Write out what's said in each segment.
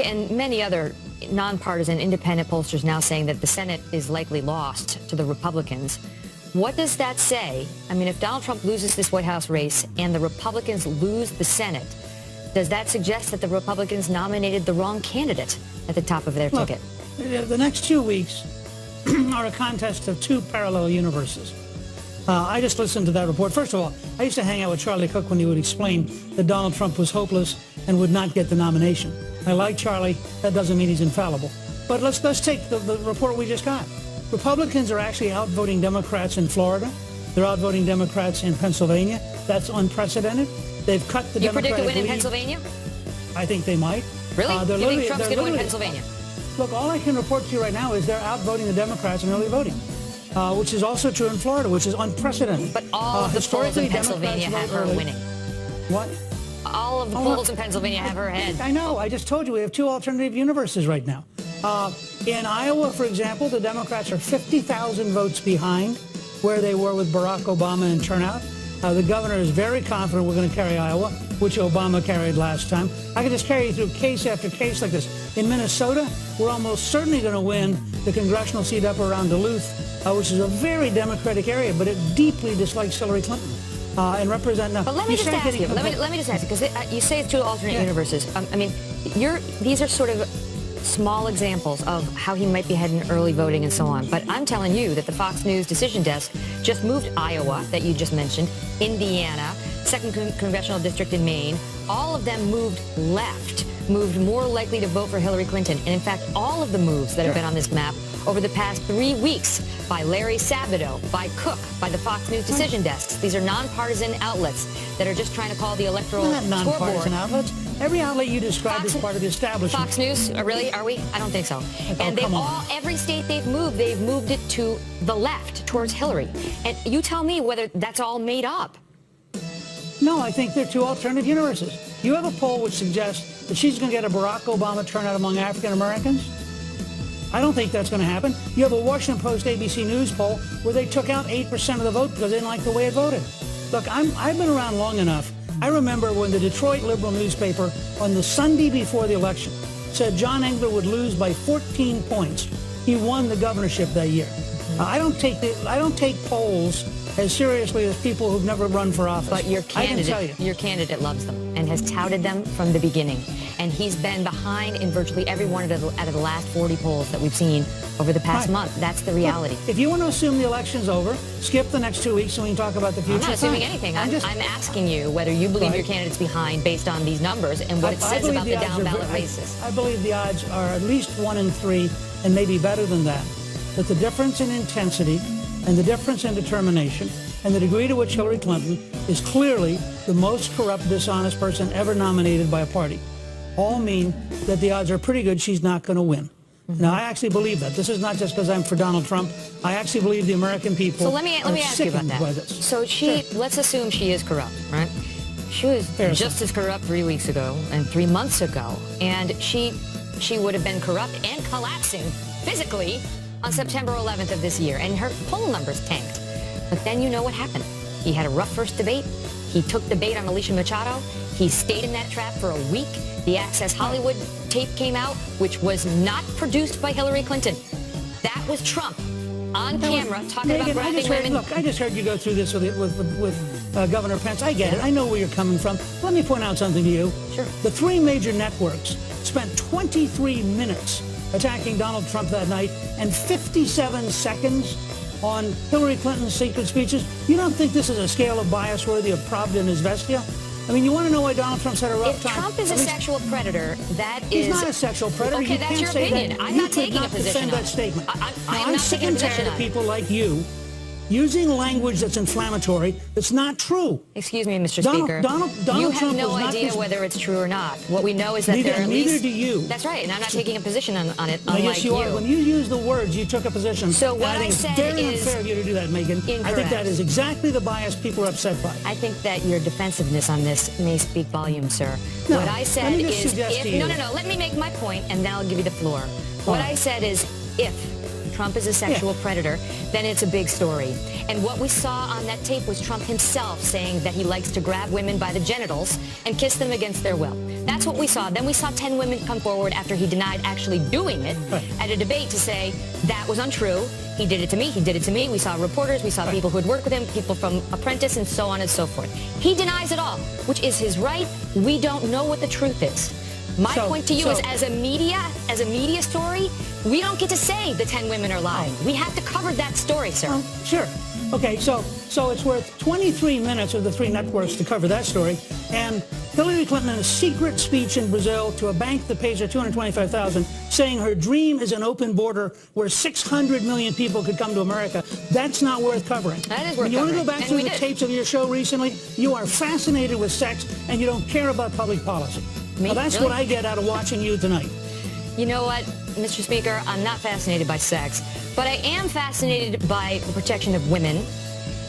and many other nonpartisan independent pollsters now saying that the Senate is likely lost to the Republicans. What does that say? I mean, if Donald Trump loses this White House race and the Republicans lose the Senate, does that suggest that the Republicans nominated the wrong candidate at the top of their ticket? The next 2 weeks are a contest of two parallel universes. I just listened to that report. First of all, I used to hang out with Charlie Cook when he would explain that Donald Trump was hopeless and would not get the nomination. I like Charlie. That doesn't mean he's infallible. But let's take the report we just got. Republicans are actually outvoting Democrats in Florida. They're outvoting Democrats in Pennsylvania. That's unprecedented. They've cut the Democratic lead. You predict a win in Pennsylvania? I think they might. Really? You think Trump's going to win Pennsylvania? Look, all I can report to you right now is they're outvoting the Democrats in early voting, which is also true in Florida, which is unprecedented. But all of the polls in Pennsylvania have her winning. What? All of the polls in Pennsylvania have her ahead. I know. I just told you we have two alternative universes right now. In Iowa, for example, the Democrats are 50,000 votes behind where they were with Barack Obama in turnout. The governor is very confident we're going to carry Iowa, which Obama carried last time. I can just carry you through case after case like this. In Minnesota, we're almost certainly going to win the congressional seat up around Duluth, which is a very Democratic area, but it deeply dislikes Hillary Clinton. And represent now. But let me just ask you. Let me just ask you, because you say it's two alternate universes. I mean, these are sort of small examples of how he might be heading early voting and so on. But I'm telling you that the Fox News decision desk just moved Iowa, that you just mentioned, Indiana, 2nd Congressional District in Maine. All of them moved left, moved more likely to vote for Hillary Clinton. And in fact, all of the moves that have been on this map over the past 3 weeks by Larry Sabato, by Cook, by the Fox News decision desks. These are nonpartisan outlets that are just trying to call the electoral scoreboard. Not nonpartisan outlets. Every outlet you described is part of the establishment. Fox News? Really? Are we? I don't think so. And every state they've moved it to the left, towards Hillary. And you tell me whether that's all made up. No, I think they're two alternative universes. You have a poll which suggests that she's going to get a Barack Obama turnout among African Americans. I don't think that's going to happen. You have a Washington Post ABC News poll where they took out 8% of the vote because they didn't like the way it voted. Look, I've been around long enough. I remember when the Detroit Liberal newspaper on the Sunday before the election said John Engler would lose by 14 points. He won the governorship that year. I don't take polls as seriously as people who've never run for office. But your candidate loves them and has touted them from the beginning. And he's been behind in virtually every one of the last 40 polls that we've seen over the past month. That's the reality. Look, if you want to assume the election's over, skip the next 2 weeks so we can talk about the future. I'm not assuming anything. I'm asking you whether you believe your candidate's behind based on these numbers and what it says about the down-ballot races. I believe the odds are at least 1 in 3 and maybe better than that. That the difference in intensity and the difference in determination and the degree to which Hillary Clinton is clearly the most corrupt, dishonest person ever nominated by a party all mean that the odds are pretty good she's not going to win. Now, I actually believe that. This is not just because I'm for Donald Trump. I actually believe the American people So let me ask you about that. So let's assume she is corrupt, right? She was just as corrupt 3 weeks ago and 3 months ago. And she would have been corrupt and collapsing physically on September 11th of this year. And her poll numbers tanked. But then you know what happened. He had a rough first debate. He took the bait on Alicia Machado. He stayed in that trap for a week. The Access Hollywood tape came out, which was not produced by Hillary Clinton. That was Trump on camera talking about grabbing women. Look, I just heard you go through this with Governor Pence. I get it. I know where you're coming from. Let me point out something to you. Sure. The 3 major networks spent 23 minutes attacking Donald Trump that night and 57 seconds on Hillary Clinton's secret speeches. You don't think this is a scale of bias worthy of Pravda and Izvestia? I mean, you want to know why Donald Trump's had a rough time? If Trump is a sexual predator, that is... He's not a sexual predator. Okay, that's your opinion. I'm not taking a position on that statement. I'm sick and tired of people like you using language that's inflammatory that's not true. Excuse me, Mr. Speaker. Donald you have Trump no idea whether it's true or not. What we know is that there are at least... Neither do you. That's right, and I'm not taking a position on it, unlike yes, you are. When you use the words, you took a position. So what I think said it's very is unfair of you to do that, Megyn. Incorrect. I think that is exactly the bias people are upset by. I think that your defensiveness on this may speak volumes, sir. No, what I said is... No, let me make my point, and then I'll give you the floor. What I said is if Trump is a sexual predator, then it's a big story. And what we saw on that tape was Trump himself saying that he likes to grab women by the genitals and kiss them against their will. That's what we saw. Then we saw 10 women come forward after he denied actually doing it at a debate to say that was untrue. He did it to me. He did it to me. We saw reporters. We saw people who had worked with him, people from Apprentice, and so on and so forth. He denies it all, which is his right. We don't know what the truth is. My point to you is, as a media story, we don't get to say the 10 women are lying. We have to cover that story, sir. Sure. Okay, so it's worth 23 minutes of the three networks to cover that story. And Hillary Clinton, in a secret speech in Brazil to a bank that pays her $225,000, saying her dream is an open border where 600 million people could come to America. That's not worth covering. That is worth covering. You want to go back through the tapes of your show recently? You are fascinated with sex, and you don't care about public policy. Me? Now, that's really? what I get out of watching you tonight. You know what, Mr. Speaker? I'm not fascinated by sex, but I am fascinated by the protection of women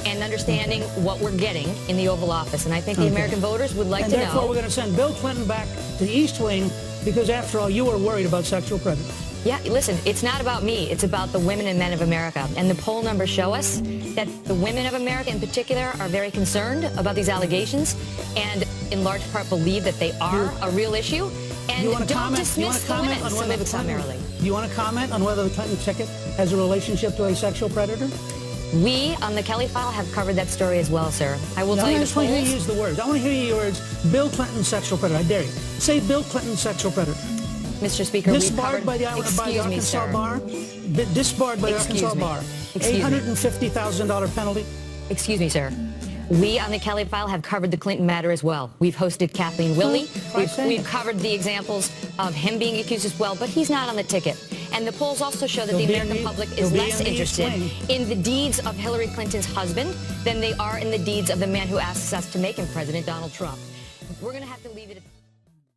and understanding what we're getting in the Oval Office. And I think the American voters would like to know. And therefore, we're going to send Bill Clinton back to the East Wing because, after all, you are worried about sexual predators. Yeah, listen, it's not about me. It's about the women and men of America. And the poll numbers show us that the women of America in particular are very concerned about these allegations and in large part believe that they are a real issue. And don't dismiss the women summarily. Do you want to comment on whether the Clinton ticket has a relationship to a sexual predator? We, on the Kelly File, have covered that story as well, sir. I will tell you the polls. I want to hear you use the words. I want to hear you use Bill Clinton sexual predator. I dare you. Say Bill Clinton sexual predator. Mr. Speaker, disbarred by the Arkansas bar. Disbarred by the Arkansas bar. $850,000 penalty. Excuse me, sir. We on the Kelly File have covered the Clinton matter as well. We've hosted Kathleen Willey. We've covered the examples of him being accused as well, but he's not on the ticket. And the polls also show that the American public is less interested in the deeds of Hillary Clinton's husband than they are in the deeds of the man who asks us to make him President, Donald Trump. We're going to have to leave it at